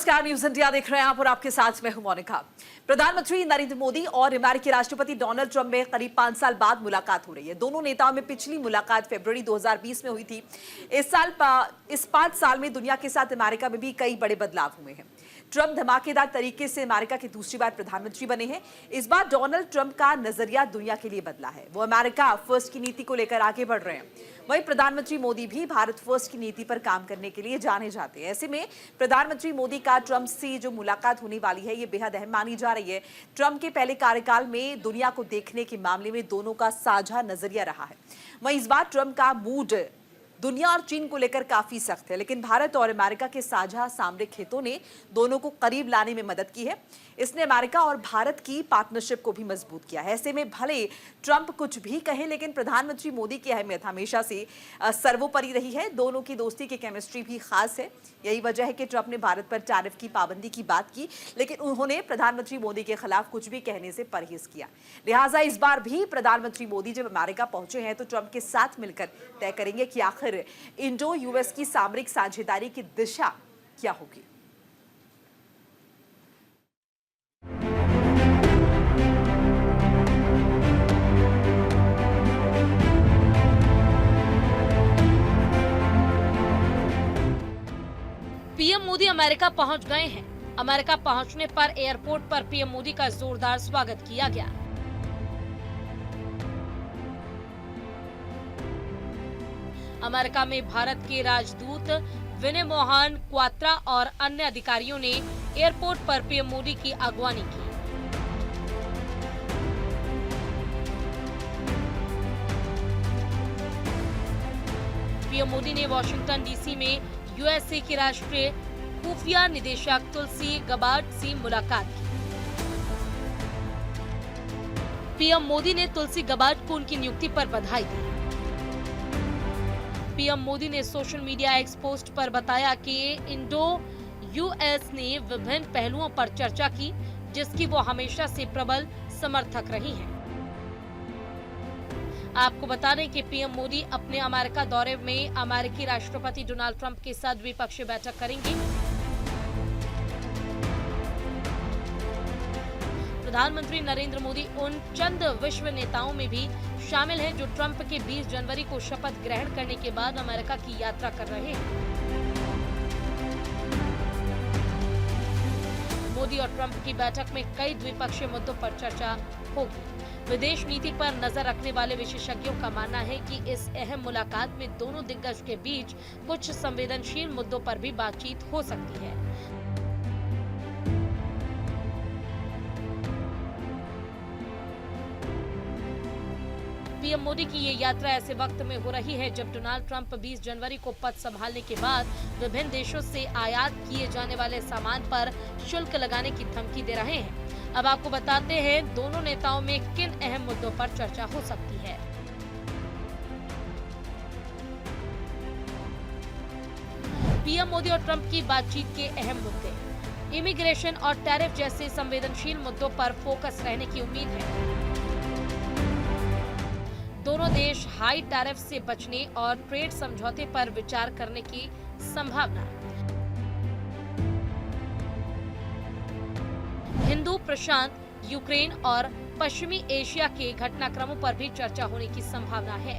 नमस्कार, news India देख रहे हैं आप और आपके साथ मैं हूं मोनिका। प्रधानमंत्री नरेंद्र मोदी और अमेरिकी राष्ट्रपति डोनाल्ड ट्रंप में करीब 5 साल बाद मुलाकात हो रही है। दोनों नेताओं में पिछली मुलाकात फरवरी 2020 में हुई थी। इस 5 साल में दुनिया के साथ अमेरिका में भी कई बड़े बदलाव हुए हैं। ट्रंप धमाकेदार तरीके से अमेरिका के दूसरी बार प्रधानमंत्री बने हैं। इस बार डोनाल्ड ट्रंप का नजरिया दुनिया के लिए बदला है। वो अमेरिका फर्स्ट की नीति को लेकर आगे बढ़ रहे हैं। वहीं प्रधानमंत्री मोदी भी भारत फर्स्ट की नीति पर काम करने के लिए जाने जाते हैं। ऐसे में प्रधानमंत्री मोदी का ट्रंप से जो मुलाकात होने वाली है, ये बेहद अहम मानी जा रही है। ट्रंप के पहले कार्यकाल में दुनिया को देखने के मामले में दोनों का साझा नजरिया रहा है। वहीं इस बार ट्रंप का मूड दुनिया और चीन को लेकर काफी सख्त है, लेकिन भारत और अमेरिका के साझा सामरिक हितों ने दोनों को करीब लाने में मदद की है। इसने अमेरिका और भारत की पार्टनरशिप को भी मजबूत किया है। ऐसे में भले ट्रंप कुछ भी कहें, लेकिन प्रधानमंत्री मोदी की अहमियत हमेशा से सर्वोपरि रही है। दोनों की दोस्ती की केमिस्ट्री भी खास है। यही वजह है कि ट्रंप ने भारत पर टैरिफ की पाबंदी की बात की, लेकिन उन्होंने प्रधानमंत्री मोदी के खिलाफ कुछ भी कहने से परहेज किया। लिहाजा इस बार भी प्रधानमंत्री मोदी जब अमेरिका पहुंचे हैं तो ट्रंप के साथ मिलकर तय करेंगे कि आखिर इंडो यूएस की सामरिक साझेदारी की दिशा क्या होगी। पीएम मोदी अमेरिका पहुंच गए हैं। अमेरिका पहुंचने पर एयरपोर्ट पर पीएम मोदी का जोरदार स्वागत किया गया। अमेरिका में भारत के राजदूत विनय मोहन क्वात्रा और अन्य अधिकारियों ने एयरपोर्ट पर पीएम मोदी की अगवानी की। पीएम मोदी ने वाशिंगटन डीसी में यूएसए की राष्ट्रीय खुफिया निदेशक तुलसी गबार्ड से मुलाकात की। पीएम मोदी ने तुलसी गबार्ड को उनकी नियुक्ति पर बधाई दी। पीएम मोदी ने सोशल मीडिया एक्स पोस्ट पर बताया कि इंडो यूएस ने विभिन्न पहलुओं पर चर्चा की, जिसकी वो हमेशा से प्रबल समर्थक रही हैं। आपको बता दें कि पीएम मोदी अपने अमेरिका दौरे में अमेरिकी राष्ट्रपति डोनाल्ड ट्रंप के साथ द्विपक्षीय बैठक करेंगे। प्रधानमंत्री नरेंद्र मोदी उन चंद विश्व नेताओं में भी शामिल हैं जो ट्रंप के 20 जनवरी को शपथ ग्रहण करने के बाद अमेरिका की यात्रा कर रहे हैं। मोदी और ट्रंप की बैठक में कई द्विपक्षीय मुद्दों पर चर्चा होगी। विदेश नीति पर नजर रखने वाले विशेषज्ञों का मानना है कि इस अहम मुलाकात में दोनों दिग्गज के बीच कुछ संवेदनशील मुद्दों पर भी बातचीत हो सकती है। पीएम मोदी की ये यात्रा ऐसे वक्त में हो रही है जब डोनाल्ड ट्रंप 20 जनवरी को पद संभालने के बाद विभिन्न देशों से आयात किए जाने वाले सामान पर शुल्क लगाने की धमकी दे रहे हैं। अब आपको बताते हैं दोनों नेताओं में किन अहम मुद्दों पर चर्चा हो सकती है। पीएम मोदी और ट्रंप की बातचीत के अहम मुद्दे। इमिग्रेशन और टैरिफ जैसे संवेदनशील मुद्दों पर फोकस रहने की उम्मीद है। दोनों देश हाई टैरिफ से बचने और ट्रेड समझौते पर विचार करने की संभावना। हिंदू प्रशांत, यूक्रेन और पश्चिमी एशिया के घटनाक्रमों पर भी चर्चा होने की संभावना है।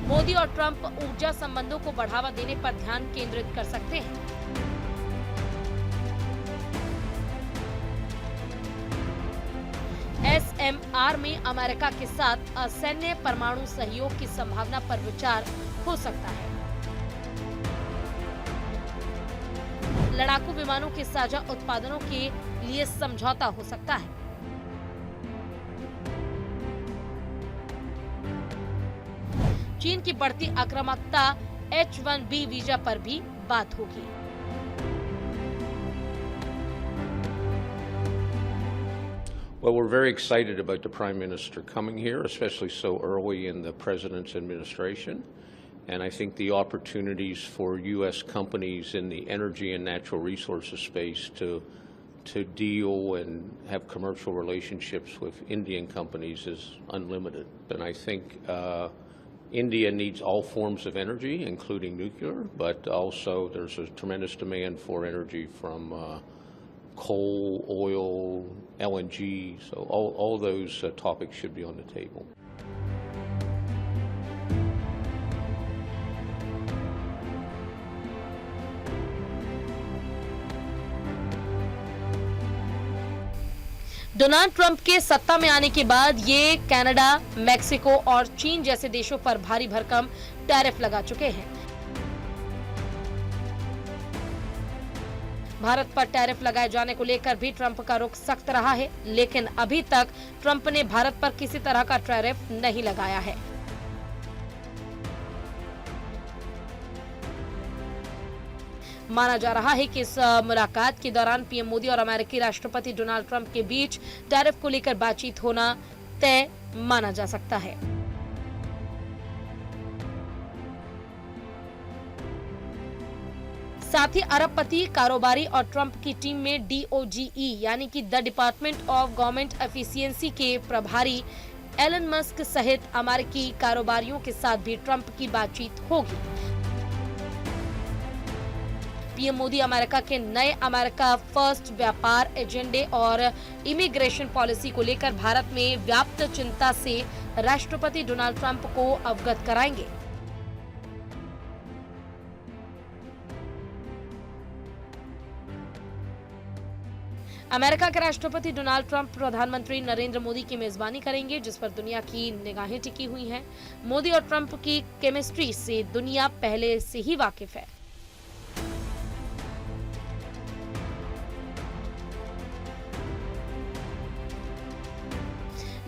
मोदी और ट्रंप ऊर्जा संबंधों को बढ़ावा देने पर ध्यान केंद्रित कर सकते हैं। SMR में अमेरिका के साथ असैन्य परमाणु सहयोग की संभावना पर विचार हो सकता है। लड़ाकू विमानों के साझा उत्पादनों के लिए समझौता हो सकता है। चीन की बढ़ती आक्रामकता H-1B वीजा पर भी बात होगी। Well, we're very excited about the Prime Minister coming here, especially so early in the President's administration. And I think the opportunities for U.S. companies in the energy and natural resources space to deal and have commercial relationships with Indian companies is unlimited. And I think India needs all forms of energy, including nuclear, but also there's a tremendous demand for energy from coal, oil, LNG. So all those topics should be on the table. Donald Trump के सत्ता में आने के बाद ये Canada, Mexico और चीन जैसे देशों पर भारी भरकम टैरिफ लगा चुके हैं। भारत पर टैरिफ लगाए जाने को लेकर भी ट्रंप का रुख सख्त रहा है, लेकिन अभी तक ट्रंप ने भारत पर किसी तरह का टैरिफ नहीं लगाया है। माना जा रहा है कि इस मुलाकात के दौरान पीएम मोदी और अमेरिकी राष्ट्रपति डोनाल्ड ट्रंप के बीच टैरिफ को लेकर बातचीत होना तय माना जा सकता है। साथ ही अरबपति, कारोबारी और ट्रंप की टीम में DOGE यानी कि the department of government efficiency के प्रभारी एलन मस्क सहित अमेरिकी कारोबारियों के साथ भी ट्रंप की बातचीत होगी। पीएम मोदी अमेरिका के नए अमेरिका फर्स्ट व्यापार एजेंडे और इमिग्रेशन पॉलिसी को लेकर भारत में व्याप्त चिंता से राष्ट्रपति डोनाल्ड ट्रंप को अवगत कराएंगे। अमेरिका के राष्ट्रपति डोनाल्ड ट्रंप प्रधानमंत्री नरेंद्र मोदी की मेजबानी करेंगे, जिस पर दुनिया की निगाहें टिकी हुई हैं। मोदी और ट्रंप की केमिस्ट्री से दुनिया पहले से ही वाकिफ है।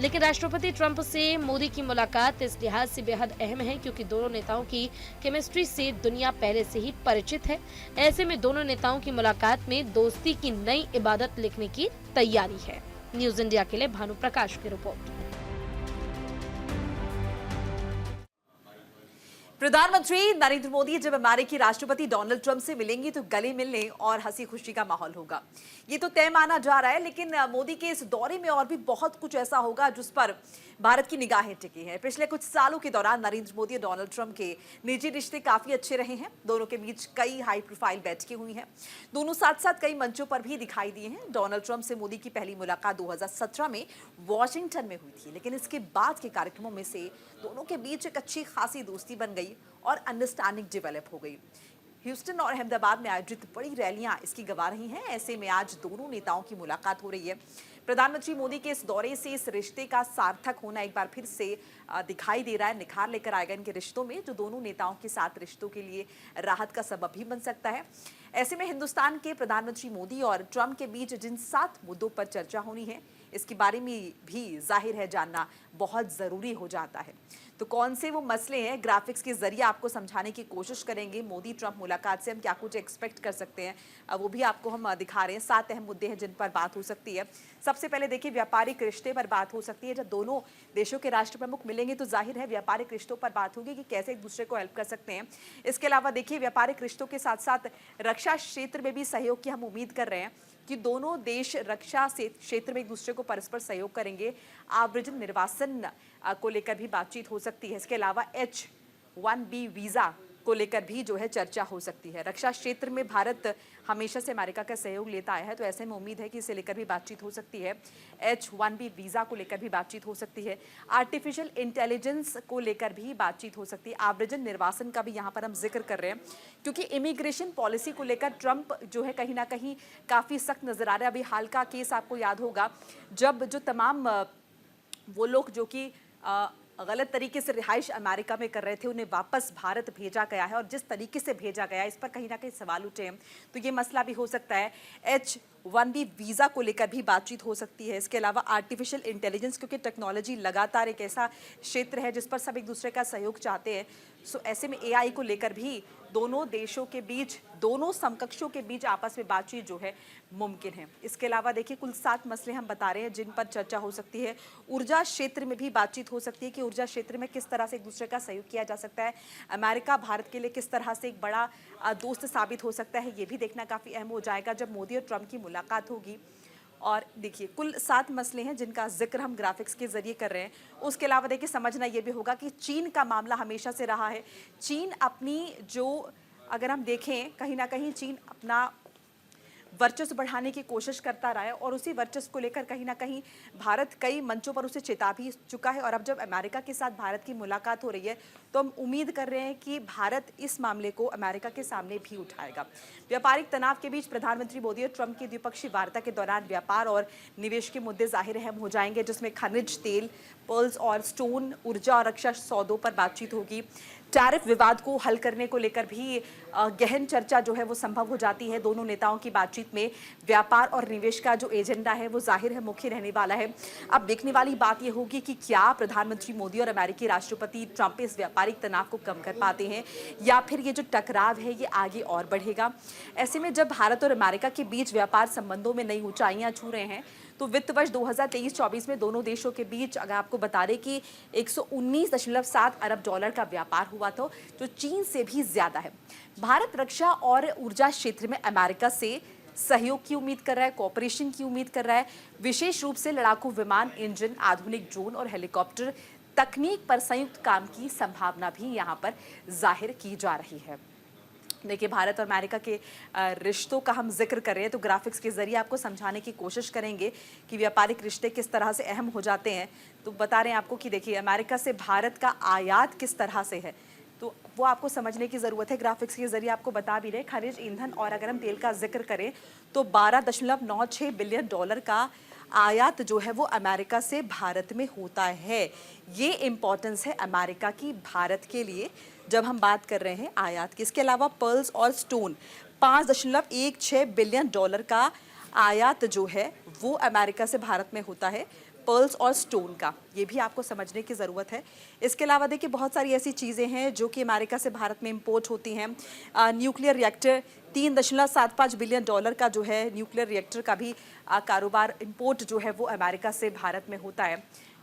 लेकिन राष्ट्रपति ट्रंप से मोदी की मुलाकात इस लिहाज से बेहद अहम है क्योंकि दोनों नेताओं की केमिस्ट्री से दुनिया पहले से ही परिचित है। ऐसे में दोनों नेताओं की मुलाकात में दोस्ती की नई इबादत लिखने की तैयारी है। न्यूज इंडिया के लिए भानु प्रकाश की रिपोर्ट। प्रधानमंत्री नरेंद्र मोदी जब अमेरिकी राष्ट्रपति डोनाल्ड ट्रंप से मिलेंगे तो गले मिलने और हंसी खुशी का माहौल होगा, ये तो तय माना जा रहा है। लेकिन मोदी के इस दौरे में और भी बहुत कुछ ऐसा होगा जिस पर भारत की निगाहें टिकी हैं। पिछले कुछ सालों के दौरान नरेंद्र मोदी और डोनाल्ड ट्रंप के निजी रिश्ते काफी अच्छे रहे हैं। दोनों के बीच कई हाई प्रोफाइल बैठकें हुई हैं। दोनों साथ साथ कई मंचों पर भी दिखाई दिए हैं। डोनाल्ड ट्रंप से मोदी की पहली मुलाकात 2017 में वॉशिंगटन में हुई थी, लेकिन इसके बाद के कार्यक्रमों में से दोनों के बीच एक अच्छी खासी दोस्ती बन गई और अंडरस्टैंडिंग डेवलप हो गई। ह्यूस्टन और अहमदाबाद में आयोजित बड़ी रैलियां इसकी गवाह रही हैं। ऐसे में आज दोनों नेताओं की मुलाकात हो रही है। प्रधानमंत्री मोदी के इस दौरे से इस रिश्ते का सार्थक होना एक बार फिर से दिखाई दे रहा है। निखार लेकर आएगा इनके रिश्तों में, जो दोनों नेताओं के साथ रिश्तों के लिए राहत का सबब भी बन सकता है। ऐसे में हिंदुस्तान के प्रधानमंत्री मोदी और ट्रंप के बीच जिन 7 मुद्दों पर चर्चा होनी है, इसके बारे में भी जाहिर है जानना बहुत ज़रूरी हो जाता है। तो कौन से वो मसले हैं, ग्राफिक्स के जरिए आपको समझाने की कोशिश करेंगे। मोदी ट्रंप मुलाकात से हम क्या कुछ एक्सपेक्ट कर सकते हैं, वो भी आपको हम दिखा रहे हैं। 7 अहम मुद्दे हैं जिन पर बात हो सकती है। सबसे पहले देखिए, व्यापारिक रिश्ते पर बात हो सकती है। जब दोनों देशों के राष्ट्र प्रमुख मिलेंगे तो जाहिर है व्यापारिक रिश्तों पर बात होगी कि कैसे एक दूसरे को हेल्प कर सकते हैं। इसके अलावा देखिए, व्यापारिक रिश्तों के साथ साथ रक्षा क्षेत्र में भी सहयोग की हम उम्मीद कर रहे हैं कि दोनों देश रक्षा से क्षेत्र में एक दूसरे को परस्पर सहयोग करेंगे। आव्रजन निर्वासन को लेकर भी बातचीत हो सकती है। इसके अलावा H-1B वीजा को लेकर भी जो है चर्चा हो सकती है। रक्षा क्षेत्र में भारत हमेशा से अमेरिका का सहयोग लेता आया है, तो ऐसे में उम्मीद है कि इसे लेकर भी बातचीत हो सकती है। H-1B वीजा को लेकर भी बातचीत हो सकती है। आर्टिफिशियल इंटेलिजेंस को लेकर भी बातचीत हो सकती है। आव्रजन निर्वासन का भी यहाँ पर हम जिक्र कर रहे हैं क्योंकि इमिग्रेशन पॉलिसी को लेकर ट्रंप जो है कहीं ना कहीं काफ़ी सख्त नजर आ रहा है। अभी हाल का केस आपको याद होगा, जब जो तमाम वो लोग जो कि गलत तरीके से रिहाइश अमेरिका में कर रहे थे, उन्हें वापस भारत भेजा गया है और जिस तरीके से भेजा गया है इस पर कहीं ना कहीं सवाल उठे हैं। तो ये मसला भी हो सकता है। H-1B वीज़ा को लेकर भी बातचीत हो सकती है। इसके अलावा आर्टिफिशियल इंटेलिजेंस, क्योंकि टेक्नोलॉजी लगातार एक ऐसा क्षेत्र है जिस पर सब एक दूसरे का सहयोग चाहते हैं। सो ऐसे में AI को लेकर भी दोनों देशों के बीच, दोनों समकक्षों के बीच आपस में बातचीत जो है मुमकिन है। इसके अलावा देखिए, कुल 7 मसले हम बता रहे हैं जिन पर चर्चा हो सकती है। ऊर्जा क्षेत्र में भी बातचीत हो सकती है कि ऊर्जा क्षेत्र में किस तरह से एक दूसरे का सहयोग किया जा सकता है। अमेरिका भारत के लिए किस तरह से एक बड़ा दोस्त साबित हो सकता है, ये भी देखना काफ़ी अहम हो जाएगा जब मोदी और ट्रंप की मुलाकात होगी। और देखिए कुल 7 मसले हैं जिनका जिक्र हम ग्राफिक्स के जरिए कर रहे हैं। उसके अलावा देखिए समझना ये भी होगा कि चीन का मामला हमेशा से रहा है। चीन अपनी जो अगर हम देखें कहीं ना कहीं चीन अपना वर्चस्व बढ़ाने की कोशिश करता रहा है और उसी वर्चस्व को लेकर कहीं ना कहीं भारत कई मंचों पर उसे चेता भी चुका है। और अब जब अमेरिका के साथ भारत की मुलाकात हो रही है तो हम उम्मीद कर रहे हैं कि भारत इस मामले को अमेरिका के सामने भी उठाएगा। व्यापारिक तनाव के बीच प्रधानमंत्री मोदी और ट्रंप की द्विपक्षीय वार्ता के दौरान व्यापार और निवेश के मुद्दे जाहिर अहम हो जाएंगे, जिसमें खनिज तेल, पर्ल्स और स्टोन, ऊर्जा और रक्षा सौदों पर बातचीत होगी। टैरिफ विवाद को हल करने को लेकर भी गहन चर्चा जो है वो संभव हो जाती है। दोनों नेताओं की बातचीत में व्यापार और निवेश का जो एजेंडा है वो जाहिर है मुख्य रहने वाला है। अब देखने वाली बात ये होगी कि क्या प्रधानमंत्री मोदी और अमेरिकी राष्ट्रपति ट्रंप इस व्यापारिक तनाव को कम कर पाते हैं या फिर ये जो टकराव है ये आगे और बढ़ेगा। ऐसे में जब भारत और अमेरिका के बीच व्यापार संबंधों में नई ऊंचाइयां छू रहे हैं तो वित्त वर्ष 2023-24 में दोनों देशों के बीच अगर आपको बता दें कि 119.7 अरब डॉलर का व्यापार हुआ था, जो चीन से भी ज्यादा है। भारत रक्षा और ऊर्जा क्षेत्र में अमेरिका से सहयोग की उम्मीद कर रहा है, कोऑपरेशन की उम्मीद कर रहा है। विशेष रूप से लड़ाकू विमान, इंजन, आधुनिक ड्रोन और हेलीकॉप्टर तकनीक पर संयुक्त काम की संभावना भी यहाँ पर जाहिर की जा रही है। देखिए भारत और अमेरिका के रिश्तों का हम जिक्र कर रहे हैं तो ग्राफिक्स के जरिए आपको समझाने की कोशिश करेंगे कि व्यापारिक रिश्ते किस तरह से अहम हो जाते हैं। तो बता रहे हैं आपको कि देखिए अमेरिका से भारत का आयात किस तरह से है, तो वो आपको समझने की ज़रूरत है। ग्राफिक्स के जरिए आपको बता भी रहे खनिज, ईंधन और अगर हम तेल का जिक्र करें तो 12.96 बिलियन डॉलर का आयात जो है वो अमेरिका से भारत में होता है। ये इम्पोर्टेंस है अमेरिका की भारत के लिए जब हम बात कर रहे हैं आयात की। इसके अलावा पर्ल्स और स्टोन 5.16 बिलियन डॉलर का आयात जो है वो अमेरिका से भारत में होता है, पर्ल्स और स्टोन का। ये भी आपको समझने की ज़रूरत है। इसके अलावा देखिए बहुत सारी ऐसी चीज़ें हैं जो कि अमेरिका से भारत में इंपोर्ट होती हैं। न्यूक्लियर रिएक्टर 3.75 बिलियन डॉलर का जो है न्यूक्लियर रिएक्टर का भी कारोबार, इंपोर्ट जो है वो अमेरिका से भारत में होता है।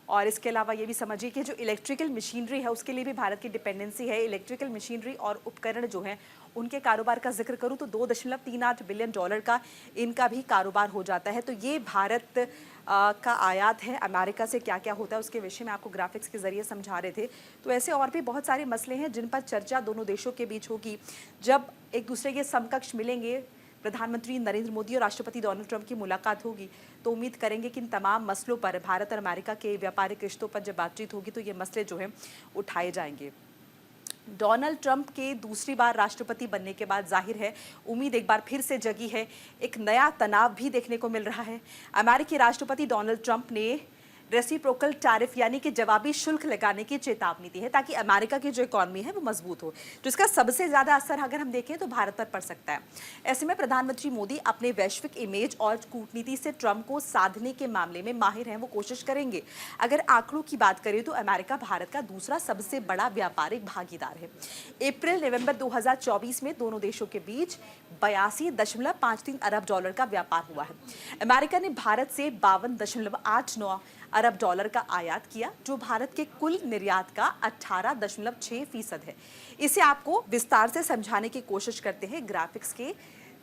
और इसके अलावा ये भी समझिए कि जो इलेक्ट्रिकल मशीनरी है उसके लिए भी भारत की डिपेंडेंसी है। इलेक्ट्रिकल मशीनरी और उपकरण जो हैं उनके कारोबार का जिक्र करूं तो 2.38 बिलियन डॉलर का इनका भी कारोबार हो जाता है। तो ये भारत का आयात है। अमेरिका से क्या क्या होता है उसके विषय में आपको ग्राफिक्स के जरिए समझा रहे थे। तो ऐसे और भी बहुत सारे मसले हैं जिन पर चर्चा दोनों देशों के बीच होगी जब एक दूसरे के समकक्ष मिलेंगे। प्रधानमंत्री नरेंद्र मोदी और राष्ट्रपति डोनाल्ड ट्रंप की मुलाकात होगी तो उम्मीद करेंगे कि इन तमाम मसलों पर, भारत और अमेरिका के व्यापारिक रिश्तों पर जब बातचीत होगी तो ये मसले जो हैं उठाए जाएंगे। डोनाल्ड ट्रंप के दूसरी बार राष्ट्रपति बनने के बाद जाहिर है उम्मीद एक बार फिर से जगी है। एक नया तनाव भी देखने को मिल रहा है। अमेरिकी राष्ट्रपति डोनाल्ड ट्रंप ने रेसिप्रोकल टैरिफ यानी कि जवाबी शुल्क लगाने की चेतावनी दी है ताकि अमेरिका की जो इकॉनमी है वो मजबूत हो, जिसका सबसे ज्यादा असर अगर हम देखें तो भारत पर पड़ सकता है। ऐसे में प्रधानमंत्री मोदी अपने वैश्विक इमेज और कूटनीति से ट्रंप को साधने के मामले में माहिर हैं, वो कोशिश करेंगे। अगर आंकड़ों की बात करें तो अमेरिका भारत का दूसरा सबसे बड़ा व्यापारिक भागीदार है। अप्रैल नवंबर 2024 में दोनों देशों के बीच 82.53 अरब डॉलर का व्यापार हुआ है। अमेरिका ने भारत से 52.89 अरब डॉलर का आयात किया, जो भारत के कुल निर्यात का 18.6% है। इसे आपको विस्तार से समझाने की कोशिश करते हैं ग्राफिक्स के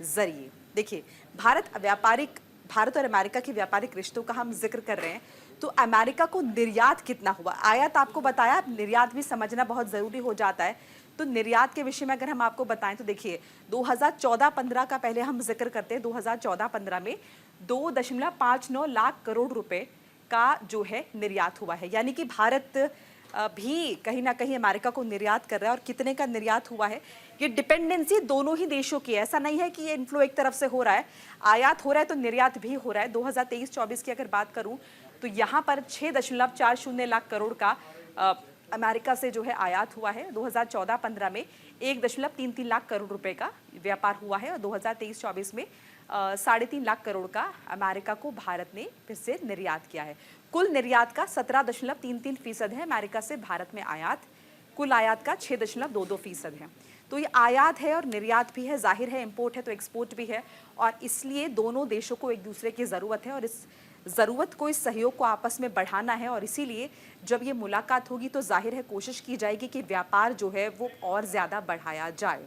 जरिए। देखिए भारत और अमेरिका के व्यापारिक रिश्तों का हम जिक्र कर रहे हैं तो अमेरिका को निर्यात कितना हुआ, आयात आपको बताया, निर्यात भी समझना बहुत जरूरी हो जाता है। तो निर्यात के विषय में अगर हम आपको बताएं तो देखिए 2014-15 का पहले हम जिक्र करते हैं। 2014-15 में 2.59 लाख करोड़ रुपए का जो है निर्यात हुआ है, यानी कि भारत भी कहीं ना कहीं अमेरिका को निर्यात कर रहा है। और कितने का निर्यात हुआ है, ये डिपेंडेंसी दोनों ही देशों की है। ऐसा नहीं है कि ये इन्फ्लो एक तरफ से हो रहा है, आयात हो रहा है तो निर्यात भी हो रहा है। 2023-24 की अगर बात करूं तो यहाँ पर 6.40 लाख करोड़ का अमेरिका से जो है आयात हुआ है। 2014-15 में 1.33 लाख करोड़ रुपए का व्यापार हुआ है और 2023-24 में 3.5 लाख करोड़ का अमेरिका को भारत ने फिर से निर्यात किया है। कुल निर्यात का 17.33% है अमेरिका से भारत में आयात, कुल आयात का 6.22% है। तो ये आयात है और निर्यात भी है, जाहिर है इंपोर्ट है तो एक्सपोर्ट भी है। और इसलिए दोनों देशों को एक दूसरे की ज़रूरत है और इस ज़रूरत को, इस सहयोग को आपस में बढ़ाना है। और इसीलिए जब ये मुलाकात होगी तो जाहिर है कोशिश की जाएगी कि व्यापार जो है वो और ज़्यादा बढ़ाया जाए।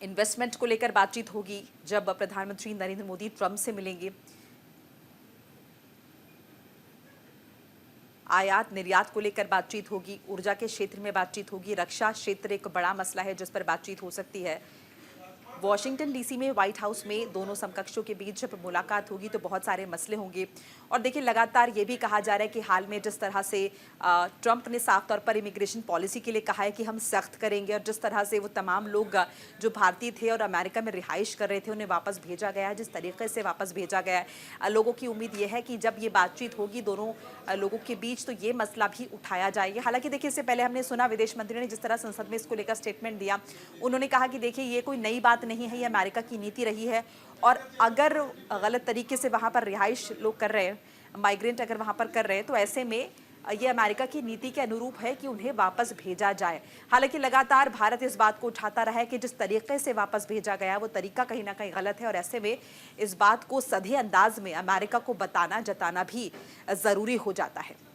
इन्वेस्टमेंट को लेकर बातचीत होगी जब प्रधानमंत्री नरेंद्र मोदी ट्रंप से मिलेंगे। आयात निर्यात को लेकर बातचीत होगी, ऊर्जा के क्षेत्र में बातचीत होगी, रक्षा क्षेत्र एक बड़ा मसला है जिस पर बातचीत हो सकती है। वॉशिंगटन डीसी में व्हाइट हाउस में दोनों समकक्षों के बीच जब मुलाकात होगी तो बहुत सारे मसले होंगे। और देखिए, लगातार ये भी कहा जा रहा है कि हाल में जिस तरह से ट्रंप ने साफ तौर पर इमिग्रेशन पॉलिसी के लिए कहा है कि हम सख्त करेंगे, और जिस तरह से वो तमाम लोग जो भारतीय थे और अमेरिका में रिहाइश कर रहे थे उन्हें वापस भेजा गया है, जिस तरीके से वापस भेजा गया है, लोगों की उम्मीद ये है कि जब ये बातचीत होगी दोनों लोगों के बीच तो ये मसला भी उठाया जाएगा। हालांकि देखिए, इससे पहले हमने सुना विदेश मंत्री ने जिस तरह संसद में इसको लेकर स्टेटमेंट दिया, उन्होंने कहा कि देखिए ये कोई नई बात नहीं है, ये अमेरिका की नीति रही है, और अगर गलत तरीके से वहां पर रिहाइश लोग कर रहे हैं, माइग्रेंट अगर वहां पर कर रहे हैं, तो ऐसे में ये अमेरिका की नीति के अनुरूप है कि उन्हें वापस भेजा जाए। हालांकि लगातार भारत इस बात को उठाता रहा है कि जिस तरीके से वापस भेजा गया वो तरीका कहीं ना कहीं गलत है, और ऐसे में इस बात को सधे अंदाज में अमेरिका को बताना जताना भी जरूरी हो जाता है।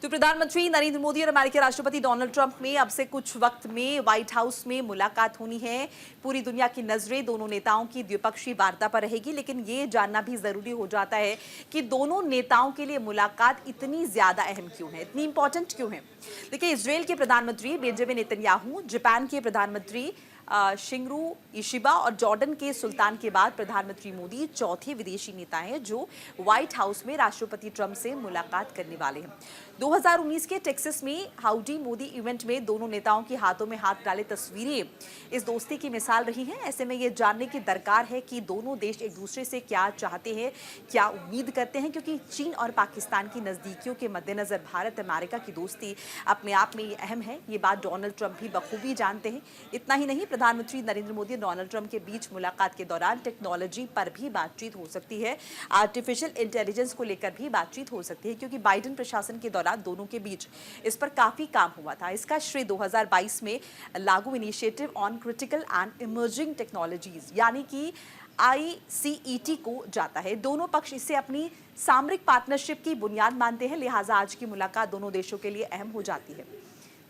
तो प्रधानमंत्री नरेंद्र मोदी और अमेरिकी राष्ट्रपति डोनाल्ड ट्रंप में अब से कुछ वक्त में व्हाइट हाउस में मुलाकात होनी है। पूरी दुनिया की नजरें दोनों नेताओं की द्विपक्षीय वार्ता पर रहेगी, लेकिन ये जानना भी जरूरी हो जाता है कि दोनों नेताओं के लिए मुलाकात इतनी ज्यादा अहम क्यों है, इतनी इंपॉर्टेंट क्यों है। देखिए, इजराइल के प्रधानमंत्री बेंजामिन नेतन्याहू, जापान के प्रधानमंत्री शिंगरू इशिबा और जॉर्डन के सुल्तान के बाद प्रधानमंत्री मोदी चौथे विदेशी नेता हैं जो व्हाइट हाउस में राष्ट्रपति ट्रंप से मुलाकात करने वाले हैं। 2019 के टेक्सास में हाउडी मोदी इवेंट में दोनों नेताओं के हाथों में हाथ डाले तस्वीरें इस दोस्ती की मिसाल रही हैं। ऐसे में ये जानने की दरकार है कि दोनों देश एक दूसरे से क्या चाहते हैं, क्या उम्मीद करते हैं, क्योंकि चीन और पाकिस्तान की नजदीकियों के मद्देनजर भारत अमेरिका की दोस्ती अपने आप में ये अहम है। ये बात डोनाल्ड ट्रंप भी बखूबी जानते हैं। इतना ही नहीं, प्रधानमंत्री नरेंद्र मोदी और डोनाल्ड ट्रंप के बीच मुलाकात के दौरान टेक्नोलॉजी पर भी बातचीत हो सकती है, आर्टिफिशियल इंटेलिजेंस को लेकर भी बातचीत हो सकती है, क्योंकि बाइडेन प्रशासन के दौरान दोनों के बीच इस पर काफी काम हुआ था। इसका श्रेय 2022 में लागू initiative on critical and emerging technologies यानी कि ICET को जाता है। दोनों पक्ष इसे अपनी सामरिक पार्टनरशिप की बुनियाद मानते हैं, लिहाजा आज की मुलाकात दोनों देशों के लिए अहम हो जाती है।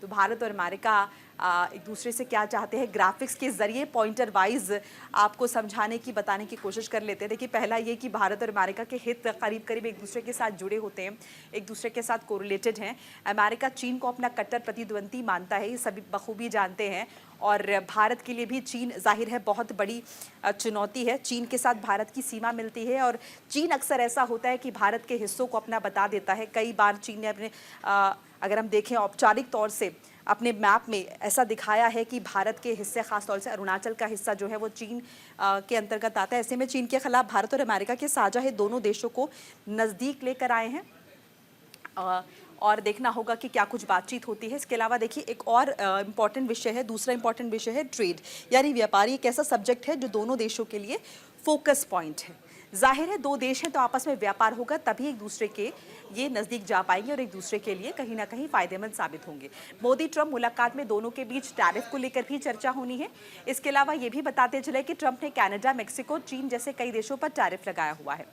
तो भारत और अमेरिका एक दूसरे से क्या चाहते हैं, ग्राफिक्स के जरिए पॉइंटर वाइज आपको समझाने की, बताने की कोशिश कर लेते हैं। देखिए, पहला ये कि भारत और अमेरिका के हित करीब करीब एक दूसरे के साथ जुड़े होते हैं, एक दूसरे के साथ कोरिलेटेड हैं। अमेरिका चीन को अपना कट्टर प्रतिद्वंदी मानता है, ये सभी बखूबी जानते हैं, और भारत के लिए भी चीन जाहिर है बहुत बड़ी चुनौती है। चीन के साथ भारत की सीमा मिलती है, और चीन अक्सर ऐसा होता है कि भारत के हिस्सों को अपना बता देता है। कई बार चीन ने अपने अगर हम देखें औपचारिक तौर से अपने मैप में ऐसा दिखाया है कि भारत के हिस्से, खासतौर से अरुणाचल का हिस्सा जो है वो चीन के अंतर्गत आता है। ऐसे में चीन के खिलाफ भारत और अमेरिका के साझा है दोनों देशों को नज़दीक लेकर आए हैं, और देखना होगा कि क्या कुछ बातचीत होती है। इसके अलावा देखिए, एक और इम्पॉर्टेंट विषय है, दूसरा इम्पॉर्टेंट विषय है ट्रेड यानी व्यापार। एक ऐसा सब्जेक्ट है जो दोनों देशों के लिए फोकस पॉइंट है। जाहिर है दो देश हैं तो आपस में व्यापार होगा, तभी एक दूसरे के ये नज़दीक जा पाएंगे और एक दूसरे के लिए कहीं ना कहीं फायदेमंद साबित होंगे। मोदी ट्रंप मुलाकात में दोनों के बीच टैरिफ को लेकर भी चर्चा होनी है। इसके अलावा ये भी बताते चले कि ट्रंप ने कनाडा, मेक्सिको, चीन जैसे कई देशों पर टैरिफ लगाया हुआ है।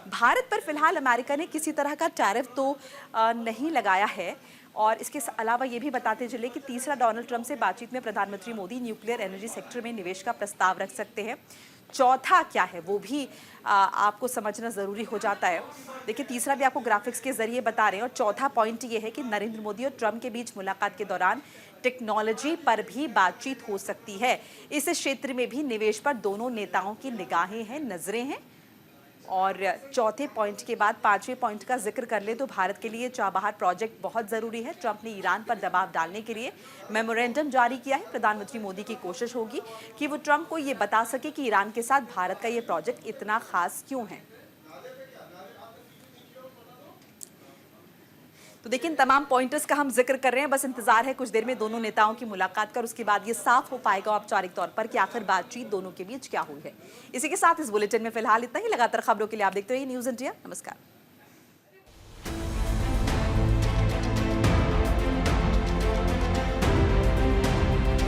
भारत पर फिलहाल अमेरिका ने किसी तरह का टैरिफ तो नहीं लगाया है। और इसके अलावा ये भी बताते चले कि तीसरा, डोनाल्ड ट्रंप से बातचीत में प्रधानमंत्री मोदी न्यूक्लियर एनर्जी सेक्टर में निवेश का प्रस्ताव रख सकते हैं। चौथा क्या है वो भी आपको समझना ज़रूरी हो जाता है। देखिए, तीसरा भी आपको ग्राफिक्स के जरिए बता रहे हैं, और चौथा पॉइंट ये है कि नरेंद्र मोदी और ट्रंप के बीच मुलाकात के दौरान टेक्नोलॉजी पर भी बातचीत हो सकती है। इस क्षेत्र में भी निवेश पर दोनों नेताओं की निगाहें हैं, नजरें हैं। और चौथे पॉइंट के बाद पांचवें पॉइंट का जिक्र कर ले तो भारत के लिए चाबहार प्रोजेक्ट बहुत ज़रूरी है। ट्रंप ने ईरान पर दबाव डालने के लिए मेमोरेंडम जारी किया है। प्रधानमंत्री मोदी की कोशिश होगी कि वो ट्रंप को ये बता सके कि ईरान के साथ भारत का ये प्रोजेक्ट इतना खास क्यों है। तो देखिए, इन तमाम पॉइंटर्स का हम जिक्र कर रहे हैं, बस इंतजार है कुछ देर में दोनों नेताओं की मुलाकात कर, उसके बाद ये साफ हो पाएगा औपचारिक तौर पर कि आखिर बातचीत दोनों के बीच क्या हुई है। इसी के साथ इस बुलेटिन में फिलहाल इतना ही। लगातार खबरों के लिए आप देखते रहिए न्यूज़ इंडिया। नमस्कार।